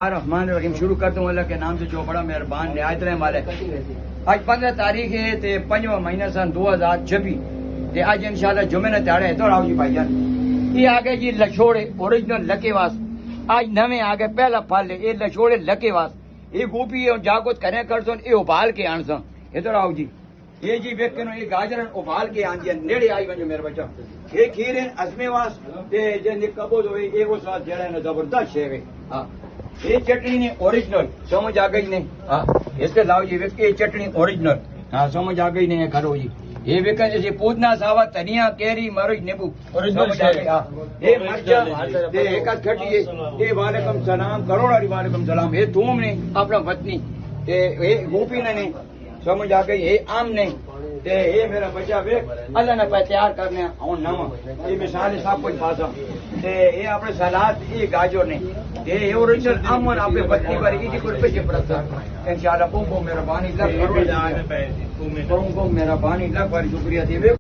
रहमान रहीम शुरू करता हूँ अल्लाह के नाम से जो बड़ा मेहरबान रियायत रहे मालिक। आज 15 तारीख है ते 5वां महीना सन 2026 ते आज इंशाल्लाह जुमे ने त्याड़े तो राव जी भाईजान ये आगे जी लछोड़े ओरिजिनल लकेवास आज नवे आगे पहला फल है ये लछोड़े लकेवास ये गोपी जागोत करें कर सो ये उबाल के आन सन ये तो राव जी ये जी वेख के ये गाजर उबाल के आन दिया नेड़े आई वजो मेरे बच्चा ये खीर है अजमेवास ते जे कबो जो ये वो स्वाद जड़ा है जबरदस्त है। हाँ ये चटनी ने ओरिजिनल समझ आ गई ने। हाँ इसके लाओ जी वेख ये चटनी ओरिजिनल हाँ समझ आ गई ने करो जी ये वेख जैसे पुदीना सावा धनिया केरी मरच नींबू समझ आ गई। हाँ ये मरचा ये एक खटी ये वालेकुम सलाम करोड़ वालेकुम सलाम ये थूम ने अपना वतनी ये गोपी ने समझ आ गई ये आम ने ते ये मेरा बच्चा वेख अल्लाह ने पे तैयार करने और नवा ये मिसाल सब कुछ पासा ते ये अपने सलाद ये गाजर ने ये ओरिजिनल आम आपे बत्ती पर इदी कोई पे पड़ता इंशाल्लाह को मेहरबानी लग करो को मेहरबानी लग बड़ी शुक्रिया देवे।